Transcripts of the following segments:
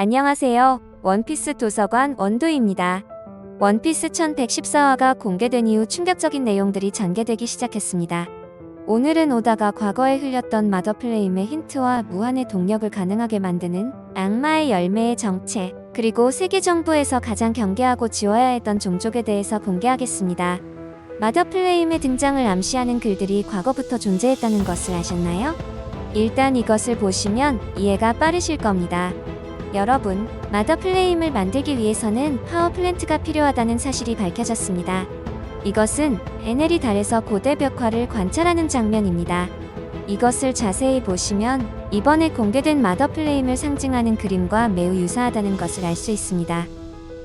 안녕하세요. 원피스 도서관 원도입니다. 원피스 1114화가 공개된 이후 충격적인 내용들이 전개되기 시작했습니다. 오늘은 오다가 과거에 흘렸던 마더플레임의 힌트와 무한의 동력을 가능하게 만드는 악마의 열매의 정체, 그리고 세계 정부에서 가장 경계하고 지워야 했던 종족에 대해서 공개하겠습니다. 마더플레임의 등장을 암시하는 글들이 과거부터 존재했다는 것을 아셨나요? 일단 이것을 보시면 이해가 빠르실 겁니다. 여러분, 마더플레임을 만들기 위해서는 파워플랜트가 필요하다는 사실이 밝혀졌습니다. 이것은 에넬이 달에서 고대 벽화를 관찰하는 장면입니다. 이것을 자세히 보시면 이번에 공개된 마더플레임을 상징하는 그림과 매우 유사하다는 것을 알 수 있습니다.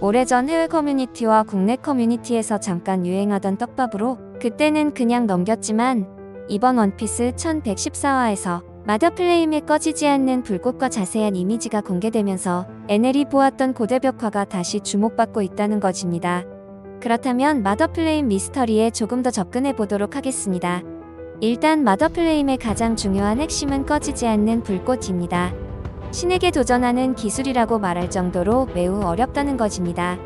오래전 해외 커뮤니티와 국내 커뮤니티에서 잠깐 유행하던 떡밥으로 그때는 그냥 넘겼지만 이번 원피스 1114화에서 마더플레임에 꺼지지 않는 불꽃과 자세한 이미지가 공개되면서 에넬이 보았던 고대 벽화가 다시 주목받고 있다는 것입니다. 그렇다면 마더플레임 미스터리에 조금 더 접근해 보도록 하겠습니다. 일단 마더플레임의 가장 중요한 핵심은 꺼지지 않는 불꽃입니다. 신에게 도전하는 기술이라고 말할 정도로 매우 어렵다는 것입니다.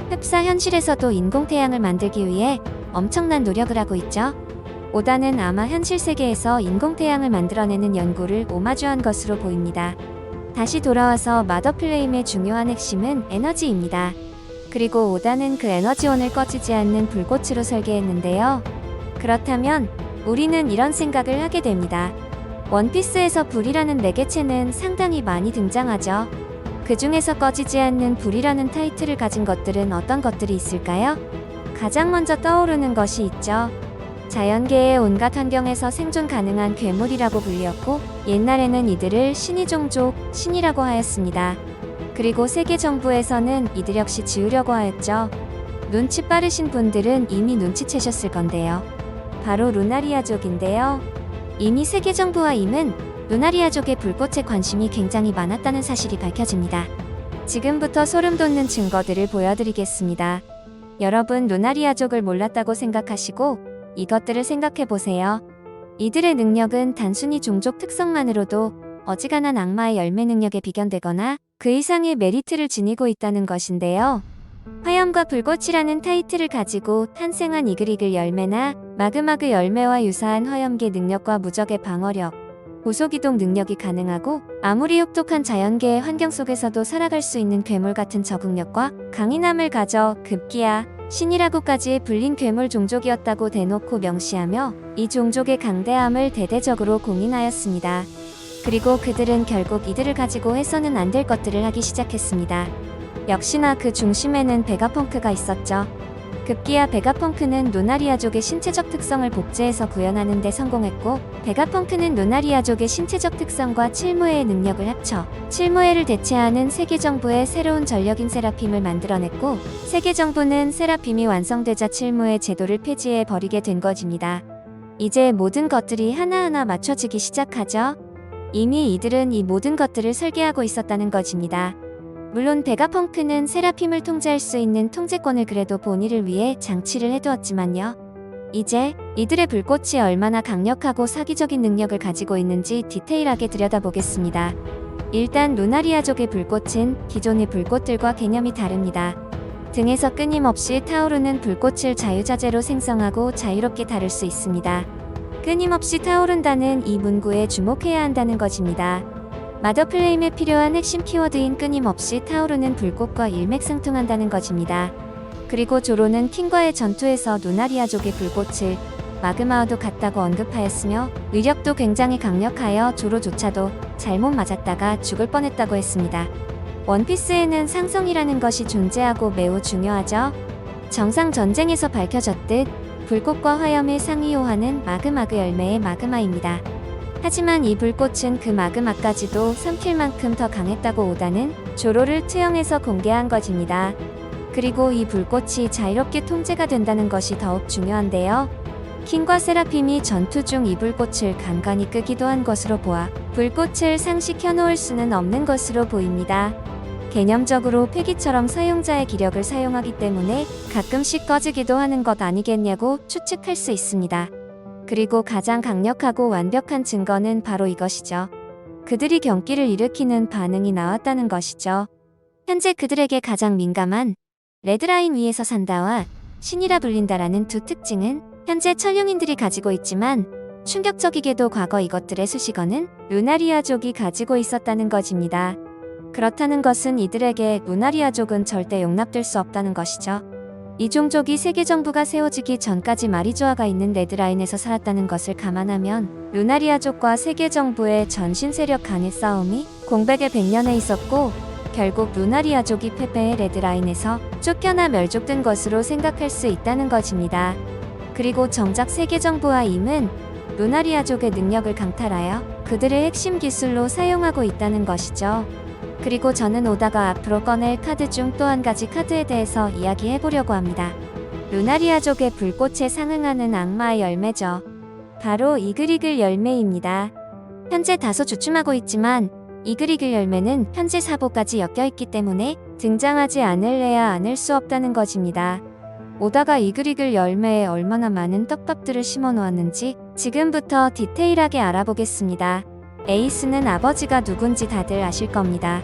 흡사 현실에서도 인공태양을 만들기 위해 엄청난 노력을 하고 있죠. 오다는 아마 현실 세계에서 인공태양을 만들어내는 연구를 오마주한 것으로 보입니다. 다시 돌아와서 마더플레임의 중요한 핵심은 에너지입니다. 그리고 오다는 그 에너지원을 꺼지지 않는 불꽃으로 설계했는데요. 그렇다면 우리는 이런 생각을 하게 됩니다. 원피스에서 불이라는 매개체는 상당히 많이 등장하죠. 그 중에서 꺼지지 않는 불이라는 타이틀을 가진 것들은 어떤 것들이 있을까요? 가장 먼저 떠오르는 것이 있죠. 자연계의 온갖 환경에서 생존 가능한 괴물이라고 불리었고, 옛날에는 이들을 신의 종족, 신이라고 하였습니다. 그리고 세계 정부에서는 이들 역시 지우려고 하였죠. 눈치 빠르신 분들은 이미 눈치채셨을 건데요. 바로 루나리아족인데요. 이미 세계 정부와 임은 루나리아족의 불꽃에 관심이 굉장히 많았다는 사실이 밝혀집니다. 지금부터 소름 돋는 증거들을 보여드리겠습니다. 여러분, 루나리아족을 몰랐다고 생각하시고 이것들을 생각해보세요. 이들의 능력은 단순히 종족 특성만으로도 어지간한 악마의 열매 능력에 비견되거나 그 이상의 메리트를 지니고 있다는 것인데요. 화염과 불꽃이라는 타이틀을 가지고 탄생한 이글이글 열매나 마그마그 열매와 유사한 화염계 능력과 무적의 방어력, 고속이동 능력이 가능하고 아무리 혹독한 자연계의 환경 속에서도 살아갈 수 있는 괴물 같은 적응력과 강인함을 가져 급기야 신이라고까지 불린 괴물 종족이었다고 대놓고 명시하며 이 종족의 강대함을 대대적으로 공인하였습니다. 그리고 그들은 결국 이들을 가지고 해서는 안 될 것들을 하기 시작했습니다. 역시나 그 중심에는 베가펑크가 있었죠. 급기야 베가펑크는 루나리아족의 신체적 특성을 복제해서 구현하는 데 성공했고, 베가펑크는 루나리아족의 신체적 특성과 칠무회의 능력을 합쳐 칠무회를 대체하는 세계정부의 새로운 전력인 세라핌을 만들어냈고, 세계정부는 세라핌이 완성되자 칠무회 제도를 폐지해 버리게 된 것입니다. 이제 모든 것들이 하나하나 맞춰지기 시작하죠. 이미 이들은 이 모든 것들을 설계하고 있었다는 것입니다. 물론 베가펑크는 세라핌을 통제할 수 있는 통제권을 그래도 본의를 위해 장치를 해두었지만요. 이제 이들의 불꽃이 얼마나 강력하고 사기적인 능력을 가지고 있는지 디테일하게 들여다보겠습니다. 일단 루나리아족의 불꽃은 기존의 불꽃들과 개념이 다릅니다. 등에서 끊임없이 타오르는 불꽃을 자유자재로 생성하고 자유롭게 다룰 수 있습니다. 끊임없이 타오른다는 이 문구에 주목해야 한다는 것입니다. 마더플레임에 필요한 핵심 키워드인 끊임없이 타오르는 불꽃과 일맥상통한다는 것입니다. 그리고 조로는 킹과의 전투에서 루나리아족의 불꽃을 마그마와도 같다고 언급하였으며 위력도 굉장히 강력하여 조로조차도 잘못 맞았다가 죽을 뻔했다고 했습니다. 원피스에는 상성이라는 것이 존재하고 매우 중요하죠. 정상 전쟁에서 밝혀졌듯 불꽃과 화염의 상위호환은 마그마그 열매의 마그마입니다. 하지만 이 불꽃은 그 마그마까지도 삼킬 만큼 더 강했다고 오다는 조로를 투영해서 공개한 것입니다. 그리고 이 불꽃이 자유롭게 통제가 된다는 것이 더욱 중요한데요. 킹과 세라핌이 전투 중 이 불꽃을 간간히 끄기도 한 것으로 보아 불꽃을 상시켜 놓을 수는 없는 것으로 보입니다. 개념적으로 폐기처럼 사용자의 기력을 사용하기 때문에 가끔씩 꺼지기도 하는 것 아니겠냐고 추측할 수 있습니다. 그리고 가장 강력하고 완벽한 증거는 바로 이것이죠. 그들이 경기를 일으키는 반응이 나왔다는 것이죠. 현재 그들에게 가장 민감한 레드라인 위에서 산다와 신이라 불린다라는 두 특징은 현재 천룡인들이 가지고 있지만 충격적이게도 과거 이것들의 수식어는 루나리아족이 가지고 있었다는 것입니다. 그렇다는 것은 이들에게 루나리아족은 절대 용납될 수 없다는 것이죠. 이 종족이 세계 정부가 세워지기 전까지 마리조아가 있는 레드라인에서 살았다는 것을 감안하면 루나리아족과 세계 정부의 전신 세력 간의 싸움이 공백의 100년에 있었고 결국 루나리아족이 패배해 레드라인에서 쫓겨나 멸족된 것으로 생각할 수 있다는 것입니다. 그리고 정작 세계 정부와 임은 루나리아족의 능력을 강탈하여 그들의 핵심 기술로 사용하고 있다는 것이죠. 그리고 저는 오다가 앞으로 꺼낼 카드 중 또 한 가지 카드에 대해서 이야기해 보려고 합니다. 루나리아족의 불꽃에 상응하는 악마의 열매죠. 바로 이글이글 열매입니다. 현재 다소 주춤하고 있지만 이글이글 열매는 현재 사보까지 엮여있기 때문에 등장하지 않을래야 않을 수 없다는 것입니다. 오다가 이글이글 열매에 얼마나 많은 떡밥들을 심어 놓았는지 지금부터 디테일하게 알아보겠습니다. 에이스는 아버지가 누군지 다들 아실 겁니다.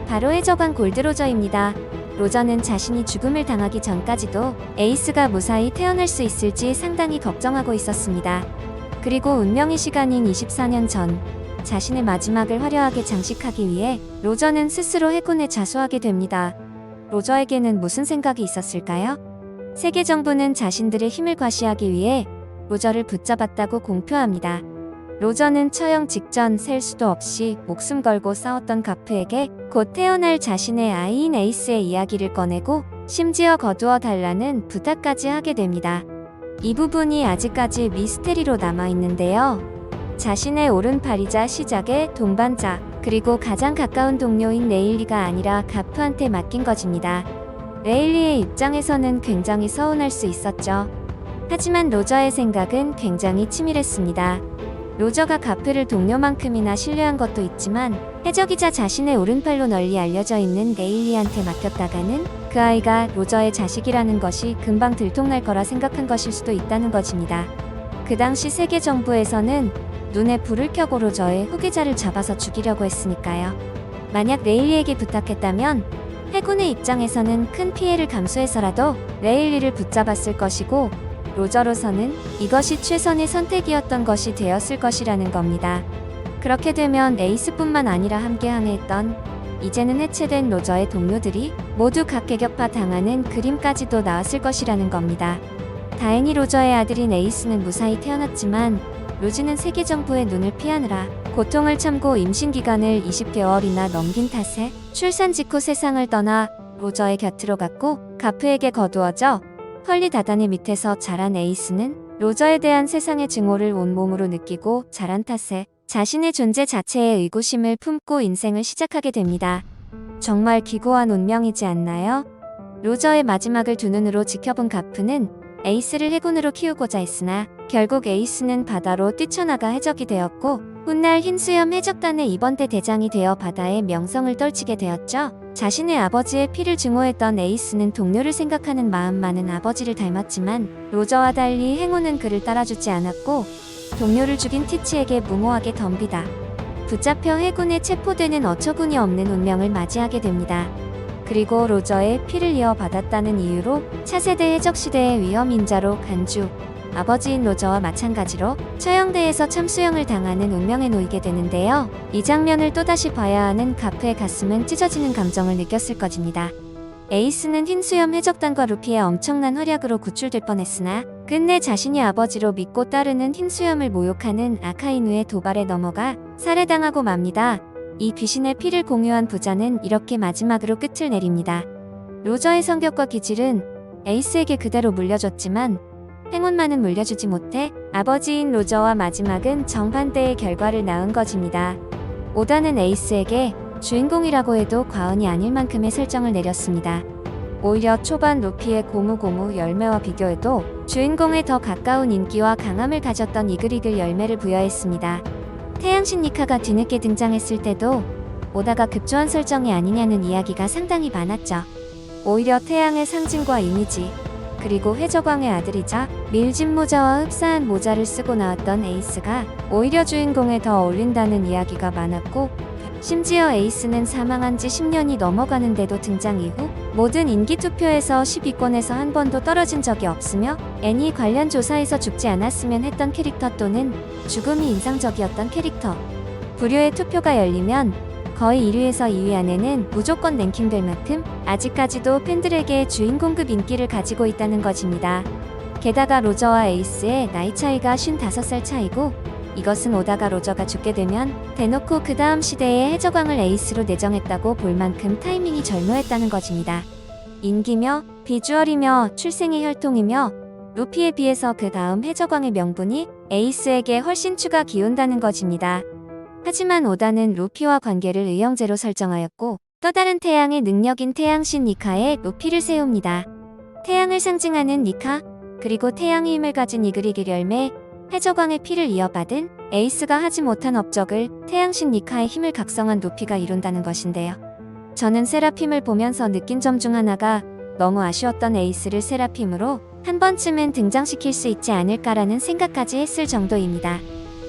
바로 해적왕 골드로저입니다. 로저는 자신이 죽음을 당하기 전까지도 에이스가 무사히 태어날 수 있을지 상당히 걱정하고 있었습니다. 그리고 운명의 시간인 24년 전 자신의 마지막을 화려하게 장식하기 위해 로저는 스스로 해군에 자수하게 됩니다. 로저에게는 무슨 생각이 있었을까요? 세계 정부는 자신들의 힘을 과시하기 위해 로저를 붙잡았다고 공표합니다. 로저는 처형 직전 셀 수도 없이 목숨 걸고 싸웠던 가프에게 곧 태어날 자신의 아이인 에이스의 이야기를 꺼내고 심지어 거두어 달라는 부탁까지 하게 됩니다. 이 부분이 아직까지 미스테리로 남아있는데요. 자신의 오른팔이자 시작의 동반자 그리고 가장 가까운 동료인 레일리가 아니라 가프한테 맡긴 것입니다. 레일리의 입장에서는 굉장히 서운할 수 있었죠. 하지만 로저의 생각은 굉장히 치밀했습니다. 로저가 가프를 동료만큼이나 신뢰한 것도 있지만 해적이자 자신의 오른팔로 널리 알려져 있는 레일리한테 맡겼다가는 그 아이가 로저의 자식이라는 것이 금방 들통날 거라 생각한 것일 수도 있다는 것입니다. 그 당시 세계 정부에서는 눈에 불을 켜고 로저의 후계자를 잡아서 죽이려고 했으니까요. 만약 레일리에게 부탁했다면 해군의 입장에서는 큰 피해를 감수해서라도 레일리를 붙잡았을 것이고 로저로서는 이것이 최선의 선택이었던 것이 되었을 것이라는 겁니다. 그렇게 되면 에이스뿐만 아니라 함께 항해했던 이제는 해체된 로저의 동료들이 모두 각계격파 당하는 그림까지도 나왔을 것이라는 겁니다. 다행히 로저의 아들인 에이스는 무사히 태어났지만 로지는 세계 정부의 눈을 피하느라 고통을 참고 임신 기간을 20개월이나 넘긴 탓에 출산 직후 세상을 떠나 로저의 곁으로 갔고 가프에게 거두어져 헐리 다단의 밑에서 자란 에이스는 로저에 대한 세상의 증오를 온몸으로 느끼고 자란 탓에 자신의 존재 자체에 의구심을 품고 인생을 시작하게 됩니다. 정말 기고한 운명이지 않나요? 로저의 마지막을 두 눈으로 지켜본 가프는 에이스를 해군으로 키우고자 했으나 결국 에이스는 바다로 뛰쳐나가 해적이 되었고 훗날 흰수염 해적단의 이번대 대장이 되어 바다의 명성을 떨치게 되었죠. 자신의 아버지의 피를 증오했던 에이스는 동료를 생각하는 마음만은 아버지를 닮았지만 로저와 달리 행운은 그를 따라주지 않았고 동료를 죽인 티치에게 무모하게 덤비다 붙잡혀 해군에 체포되는 어처구니 없는 운명을 맞이하게 됩니다. 그리고 로저의 피를 이어받았다는 이유로 차세대 해적시대의 위험인자로 간주, 아버지인 로저와 마찬가지로 처형대에서 참수형을 당하는 운명에 놓이게 되는데요. 이 장면을 또다시 봐야 하는 가프의 가슴은 찢어지는 감정을 느꼈을 것입니다. 에이스는 흰수염 해적단과 루피의 엄청난 활약으로 구출될 뻔했으나 끝내 자신이 아버지로 믿고 따르는 흰수염을 모욕하는 아카이누의 도발에 넘어가 살해당하고 맙니다. 이 귀신의 피를 공유한 부자는 이렇게 마지막으로 끝을 내립니다. 로저의 성격과 기질은 에이스에게 그대로 물려줬지만 행운만은 물려주지 못해 아버지인 로저와 마지막은 정반대의 결과를 낳은 것입니다. 오다는 에이스에게 주인공이라고 해도 과언이 아닐 만큼의 설정을 내렸습니다. 오히려 초반 루피의 고무고무 열매와 비교해도 주인공에 더 가까운 인기와 강함을 가졌던 이글이글 열매를 부여했습니다. 태양신 니카가 뒤늦게 등장했을 때도 오다가 급조한 설정이 아니냐는 이야기가 상당히 많았죠. 오히려 태양의 상징과 이미지, 그리고 해적왕의 아들이자 밀짚 모자와 흡사한 모자를 쓰고 나왔던 에이스가 오히려 주인공에 더 어울린다는 이야기가 많았고 심지어 에이스는 사망한 지 10년이 넘어가는데도 등장 이후 모든 인기투표에서 10위권에서 한 번도 떨어진 적이 없으며 애니 관련 조사에서 죽지 않았으면 했던 캐릭터 또는 죽음이 인상적이었던 캐릭터. 부류의 투표가 열리면 거의 1위에서 2위 안에는 무조건 랭킹될 만큼 아직까지도 팬들에게 주인공급 인기를 가지고 있다는 것입니다. 게다가 로저와 에이스의 나이 차이가 55살 차이고, 이것은 오다가 로저가 죽게 되면 대놓고 그 다음 시대의 해적왕을 에이스로 내정했다고 볼 만큼 타이밍이 절묘했다는 것입니다. 인기며 비주얼이며 출생의 혈통이며 루피에 비해서 그 다음 해적왕의 명분이 에이스에게 훨씬 추가 기운다는 것입니다. 하지만 오다는 루피와 관계를 의형제로 설정하였고, 또 다른 태양의 능력인 태양신 니카에 루피를 세웁니다. 태양을 상징하는 니카, 그리고 태양의 힘을 가진 이그리길 열매, 해적왕의 피를 이어받은 에이스가 하지 못한 업적을 태양신 니카의 힘을 각성한 루피가 이룬다는 것인데요. 저는 세라핌을 보면서 느낀 점 중 하나가 너무 아쉬웠던 에이스를 세라핌으로 한 번쯤은 등장시킬 수 있지 않을까라는 생각까지 했을 정도입니다.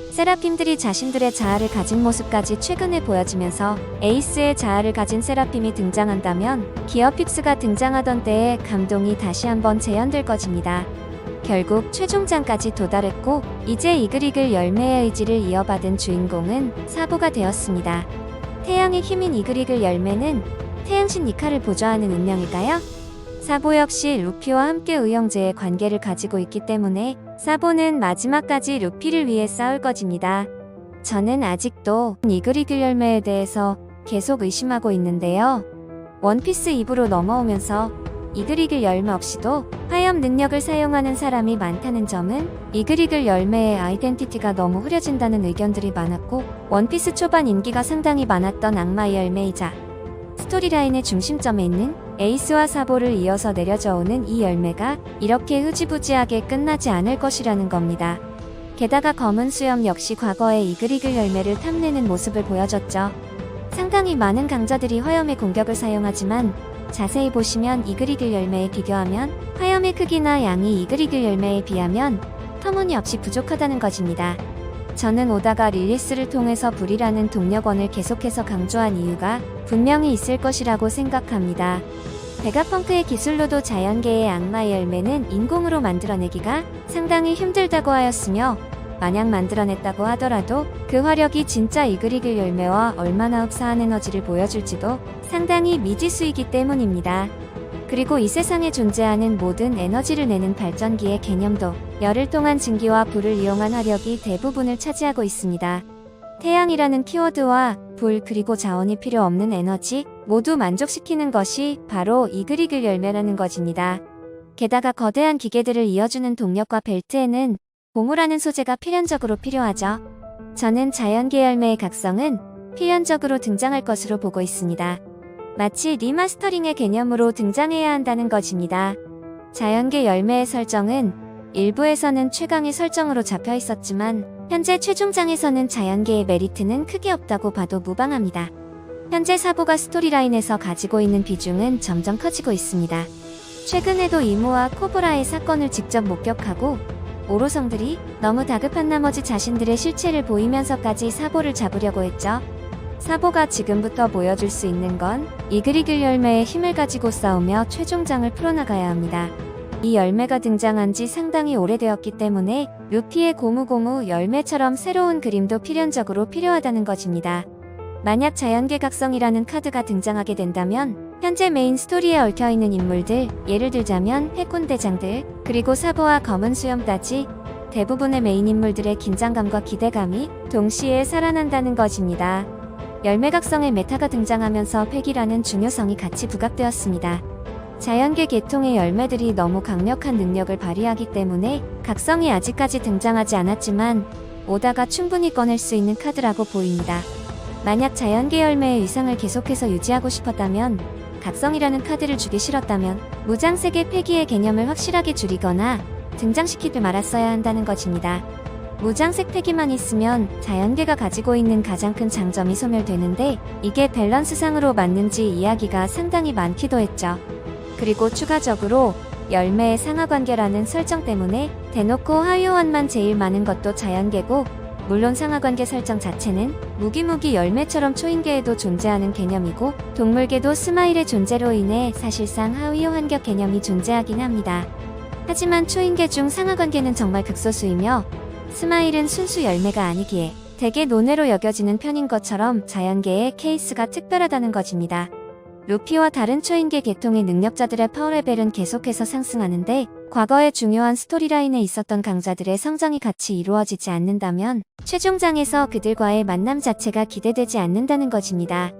세라핌들이 자신들의 자아를 가진 모습까지 최근에 보여지면서 에이스의 자아를 가진 세라핌이 등장한다면 기어픽스가 등장하던 때의 감동이 다시 한번 재현될 것입니다. 결국 최종장까지 도달했고 이제 이글이글 열매의 의지를 이어받은 주인공은 사보가 되었습니다. 태양의 힘인 이글이글 열매는 태양신 니카를 보좌하는 운명일까요? 사보 역시 루피와 함께 의형제의 관계를 가지고 있기 때문에 사보는 마지막까지 루피를 위해 싸울 것입니다. 저는 아직도 이글이글 열매에 대해서 계속 의심하고 있는데요. 원피스 2부로 넘어오면서 이글이글 열매 없이도 화염 능력을 사용하는 사람이 많다는 점은 이글이글 열매의 아이덴티티가 너무 흐려진다는 의견들이 많았고, 원피스 초반 인기가 상당히 많았던 악마의 열매이자 스토리라인의 중심점에 있는 에이스와 사보를 이어서 내려져 오는 이 열매가 이렇게 흐지부지하게 끝나지 않을 것이라는 겁니다. 게다가 검은 수염 역시 과거의 이글이글 열매를 탐내는 모습을 보여줬죠. 상당히 많은 강자들이 화염의 공격을 사용하지만 자세히 보시면 이글이글 열매에 비교하면 화염의 크기나 양이 이글이글 열매에 비하면 터무니없이 부족하다는 것입니다. 저는 오다가 릴리스를 통해서 불이라는 동력원을 계속해서 강조한 이유가 분명히 있을 것이라고 생각합니다. 베가펑크의 기술로도 자연계의 악마의 열매는 인공으로 만들어내기가 상당히 힘들다고 하였으며, 만약 만들어냈다고 하더라도 그 화력이 진짜 이글이글 열매와 얼마나 흡사한 에너지를 보여줄지도 상당히 미지수이기 때문입니다. 그리고 이 세상에 존재하는 모든 에너지를 내는 발전기의 개념도 열을 통한 증기와 불을 이용한 화력이 대부분을 차지하고 있습니다. 태양이라는 키워드와 불 그리고 자원이 필요 없는 에너지 모두 만족시키는 것이 바로 이글이글 열매라는 것입니다. 게다가 거대한 기계들을 이어주는 동력과 벨트에는 고무라는 소재가 필연적으로 필요하죠. 저는 자연계 열매의 각성은 필연적으로 등장할 것으로 보고 있습니다. 마치 리마스터링의 개념으로 등장해야 한다는 것입니다. 자연계 열매의 설정은 일부에서는 최강의 설정으로 잡혀 있었지만 현재 최종장에서는 자연계의 메리트는 크게 없다고 봐도 무방합니다. 현재 사보가 스토리라인에서 가지고 있는 비중은 점점 커지고 있습니다. 최근에도 이모와 코브라의 사건을 직접 목격하고 오로성들이 너무 다급한 나머지 자신들의 실체를 보이면서까지 사보를 잡으려고 했죠. 사보가 지금부터 보여줄 수 있는 건 이글이글 열매의 힘을 가지고 싸우며 최종장을 풀어나가야 합니다. 이 열매가 등장한 지 상당히 오래되었기 때문에 루피의 고무고무 열매처럼 새로운 그림도 필연적으로 필요하다는 것입니다. 만약 자연계 각성이라는 카드가 등장하게 된다면 현재 메인 스토리에 얽혀있는 인물들, 예를 들자면 해군대장들, 그리고 사보와 검은 수염까지 대부분의 메인 인물들의 긴장감과 기대감이 동시에 살아난다는 것입니다. 열매 각성의 메타가 등장하면서 획이라는 중요성이 같이 부각되었습니다. 자연계 계통의 열매들이 너무 강력한 능력을 발휘하기 때문에 각성이 아직까지 등장하지 않았지만 오다가 충분히 꺼낼 수 있는 카드라고 보입니다. 만약 자연계 열매의 위상을 계속해서 유지하고 싶었다면, 각성이라는 카드를 주기 싫었다면 무장색의 폐기의 개념을 확실하게 줄이거나 등장시키지 말았어야 한다는 것입니다. 무장색 폐기만 있으면 자연계가 가지고 있는 가장 큰 장점이 소멸되는데 이게 밸런스상으로 맞는지 이야기가 상당히 많기도 했죠. 그리고 추가적으로 열매의 상하관계라는 설정 때문에 대놓고 하위호환만 제일 많은 것도 자연계고 물론 상하관계 설정 자체는 무기무기 열매처럼 초인계에도 존재하는 개념이고 동물계도 스마일의 존재로 인해 사실상 하위 환격 개념이 존재하긴 합니다. 하지만 초인계 중 상하관계는 정말 극소수이며 스마일은 순수 열매가 아니기에 대개 논외로 여겨지는 편인 것처럼 자연계의 케이스가 특별하다는 것입니다. 루피와 다른 초인계 계통의 능력자들의 파워레벨은 계속해서 상승하는데 과거의 중요한 스토리라인에 있었던 강자들의 성장이 같이 이루어지지 않는다면 최종장에서 그들과의 만남 자체가 기대되지 않는다는 것입니다.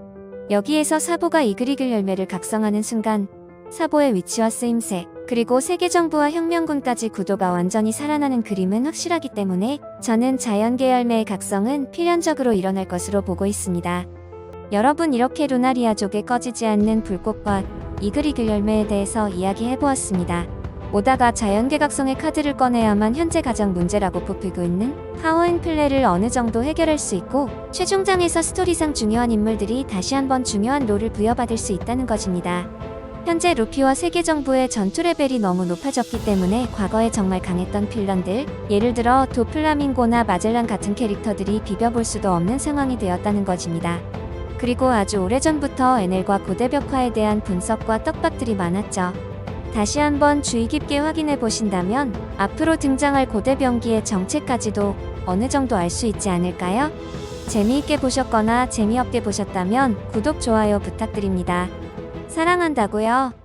여기에서 사보가 이글이글 열매를 각성하는 순간 사보의 위치와 쓰임새 그리고 세계정부와 혁명군까지 구도가 완전히 살아나는 그림은 확실하기 때문에 저는 자연계 열매의 각성은 필연적으로 일어날 것으로 보고 있습니다. 여러분, 이렇게 루나리아족의 꺼지지 않는 불꽃과 이글이글 열매에 대해서 이야기해보았습니다. 오다가 자연계 각성의 카드를 꺼내야만 현재 가장 문제라고 뽑히고 있는 파워앤플레이를 어느 정도 해결할 수 있고 최종장에서 스토리상 중요한 인물들이 다시 한번 중요한 롤을 부여받을 수 있다는 것입니다. 현재 루피와 세계정부의 전투 레벨이 너무 높아졌기 때문에 과거에 정말 강했던 필런들, 예를 들어 도플라밍고나 마젤란 같은 캐릭터들이 비벼볼 수도 없는 상황이 되었다는 것입니다. 그리고 아주 오래전부터 NL과 고대벽화에 대한 분석과 떡밥들이 많았죠. 다시 한번 주의 깊게 확인해 보신다면 앞으로 등장할 고대병기의 정체까지도 어느 정도 알 수 있지 않을까요? 재미있게 보셨거나 재미없게 보셨다면 구독, 좋아요 부탁드립니다. 사랑한다고요.